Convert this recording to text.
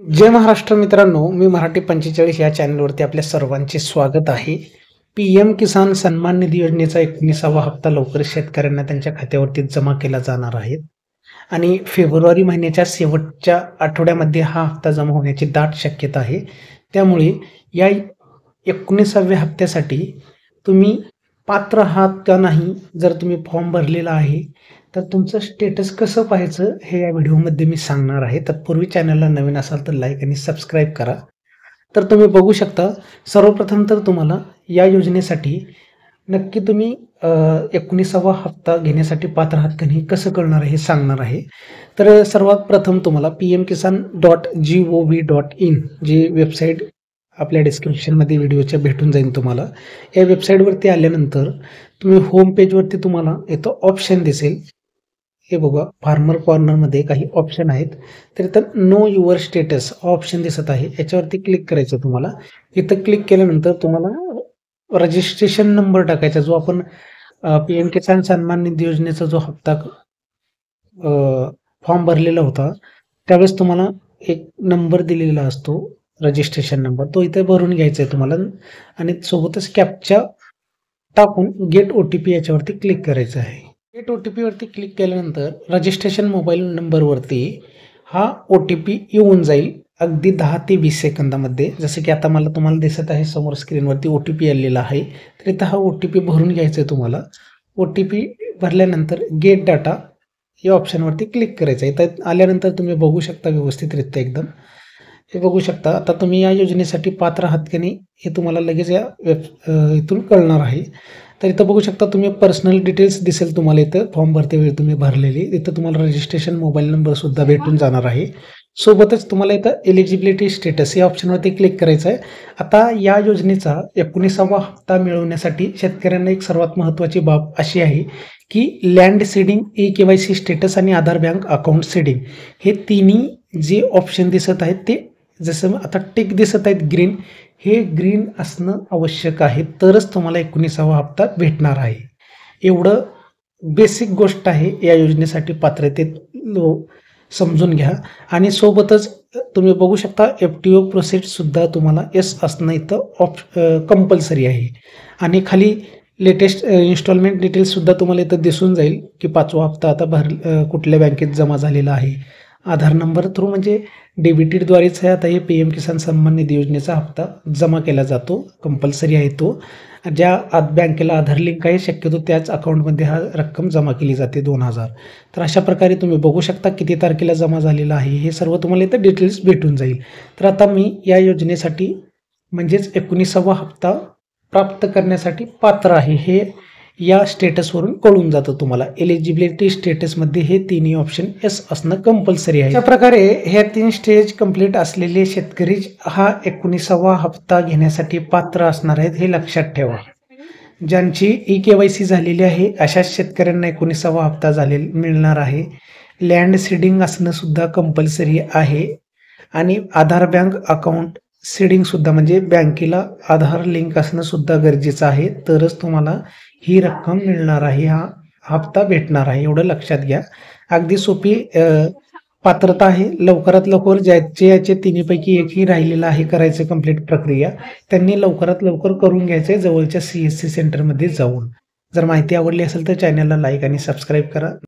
जय महाराष्ट्र मित्रांनो, मी मराठी 45 या चॅनलवरती आपल्या सर्वांचे स्वागत आहे. पीएम किसान सन्मान निधी योजनेचा 19वा हप्ता लवकरच शेतकऱ्यांना त्यांच्या खात्यावरती जमा केला जाणार आहे आणि फेब्रुवारी महिन्याच्या शेवटच्या आठवड्यामध्ये हा हप्ता जमा होण्याची दाट शक्यता आहे. त्यामुळे या 19व्या हप्त्यासाठी तुम्ही पात्र आहात का नाही, जर तुम्ही फॉर्म भरलेला आहे तर तुमचं स्टेटस कसं पाहायचं हे या व्हिडिओमध्ये मी सांगणार आहे. तत्पूर्वी चॅनलला नवीन असाल तर लाईक आणि सबस्क्राईब करा. तर तुम्ही बघू शकता, सर्वप्रथम तर तुम्हाला या योजनेसाठी नक्की तुम्ही 19वा हप्ता घेण्यासाठी पात्र आहात का नाही कसं कळणार आहे हे सांगणार आहे. तर सर्वात प्रथम तुम्हाला pmkisan.gov.in जी वेबसाईट आपल्या डिस्क्रिप्शनमध्ये व्हिडिओच्या भेटून जाईल तुम्हाला. या वेबसाईटवरती आल्यानंतर तुम्ही होम पेजवरती तुम्हाला इथं ऑप्शन दिसेल. हे बघा, फार्मर कॉर्नरमध्ये काही ऑप्शन आहेत. तर इथं नो युअर स्टेटस ऑप्शन दिसत आहे, याच्यावरती क्लिक करायचं तुम्हाला. इथं क्लिक केल्यानंतर तुम्हाला रजिस्ट्रेशन नंबर टाकायचा, जो आपण पीएम किसान सन्मान निधी योजनेचा जो हप्ता फॉर्म भरलेला होता त्यावेळेस तुम्हाला एक नंबर दिलेला असतो, रजिस्ट्रेशन नंबर, तो इथे भरून घ्यायचा आहे तुम्हाला आणि सोबतच कॅप्चा टाकून गेट OTP याच्यावरती क्लिक करायचं आहे. गेट OTP वरती क्लिक केल्यानंतर रजिस्ट्रेशन मोबाईल नंबरवरती हा OTP येऊन जाईल अगदी 10 ते 20 सेकंदामध्ये. जसं की आता तुम्हाला दिसत आहे समोर स्क्रीनवरती OTP आलेला आहे. तर इथं हा OTP भरून घ्यायचा आहे तुम्हाला. OTP भरल्यानंतर गेट डाटा या ऑप्शनवरती क्लिक करायचं आहे. इथं आल्यानंतर तुम्ही बघू शकता व्यवस्थितरित्या एकदम. हे बघू शकता, आता तुम्ही या योजनेसाठी पात्र आहात की नाही हे तुम्हाला लगेच या इथून कळणार आहे. तर इथं बघू शकता तुम्ही पर्सनल डिटेल्स दिसेल तुम्हाला इथं फॉर्म भरतेवेळी तुम्ही भरलेली. इथं तुम्हाला रजिस्ट्रेशन मोबाईल नंबरसुद्धा भेटून जाणार आहे. सोबतच तुम्हाला इथं एलिजिबिलिटी स्टेटस या ऑप्शनवरती क्लिक करायचं आहे. आता या योजनेचा 19वा हप्ता मिळवण्यासाठी शेतकऱ्यांना एक सर्वात महत्त्वाची बाब अशी आहे की लँड सीडिंग, KYC स्टेटस आणि आधार बँक अकाउंट सीडिंग हे तिन्ही जे ऑप्शन दिसत आहेत ते, जसं आता टिक दिसत आहेत ग्रीन, हे ग्रीन असणं आवश्यक आहे, तरच तुम्हाला 19वा हप्ता भेटणार आहे. एवढं बेसिक गोष्ट आहे या योजनेसाठी पात्रतेत समजून घ्या. आणि सोबतच तुम्ही बघू शकता FTO प्रोसेससुद्धा तुम्हाला येस असणं इथं कंपल्सरी आहे. आणि खाली लेटेस्ट इन्स्टॉलमेंट डिटेल्ससुद्धा तुम्हाला इथं दिसून जाईल की 5वा हप्ता आता कुठल्या बँकेत जमा झालेला आहे. आधार नंबर थ्रू म्हणजे डेबिटेडद्वारेच आहे आता हे पीएम किसान सन्मान निधी योजनेचा हप्ता जमा केला जातो, कंपल्सरी आहे तो. ज्या बँकेला आधार लिंक आहे शक्यतो त्याच अकाउंटमध्ये हा रक्कम जमा केली जाते 2000. तर अशा प्रकारे तुम्ही बघू शकता किती तारखेला जमा झालेला आहे हे सर्व तुम्हाला इथं डिटेल्स भेटून जाईल. तर आता मी या योजनेसाठी म्हणजेच 19वा हप्ता प्राप्त करण्यासाठी पात्र आहे हे या स्टेटसवरून कळून जातं तुम्हाला. एलिजिबिलिटी स्टेटसमध्ये हे तिन्ही ऑप्शन येस असणं कंपल्सरी आहे. अशा प्रकारे ह्या 3 स्टेज कंप्लीट असलेले शेतकरी हा 19वा हप्ता घेण्यासाठी पात्र असणार आहेत, हे लक्षात ठेवा. ज्यांची KYC झालेली आहे अशा शेतकऱ्यांना 19वा हप्ता मिळणार आहे. लँड सीडिंग असणं सुद्धा कंपल्सरी आहे आणि आधार बँक अकाउंट सीडिंगसुद्धा म्हणजे बँकेला आधार लिंक असणं सुद्धा गरजेचं आहे, तरच तुम्हाला ही रक्कम मिळणार आहे, हा हप्ता भेटणार आहे. एवढं लक्षात घ्या. अगदी सोपी पात्रता आहे. लवकरात लवकर याचे तिन्हीपैकी एकही राहिलेला आहे करायचं कंप्लीट प्रक्रिया, त्यांनी लवकरात लवकर करून घ्यायचं आहे जवळच्या CSC सेंटरमध्ये जाऊन. जर माहिती आवडली असेल तर चॅनलला लाईक आणि सबस्क्राईब करा.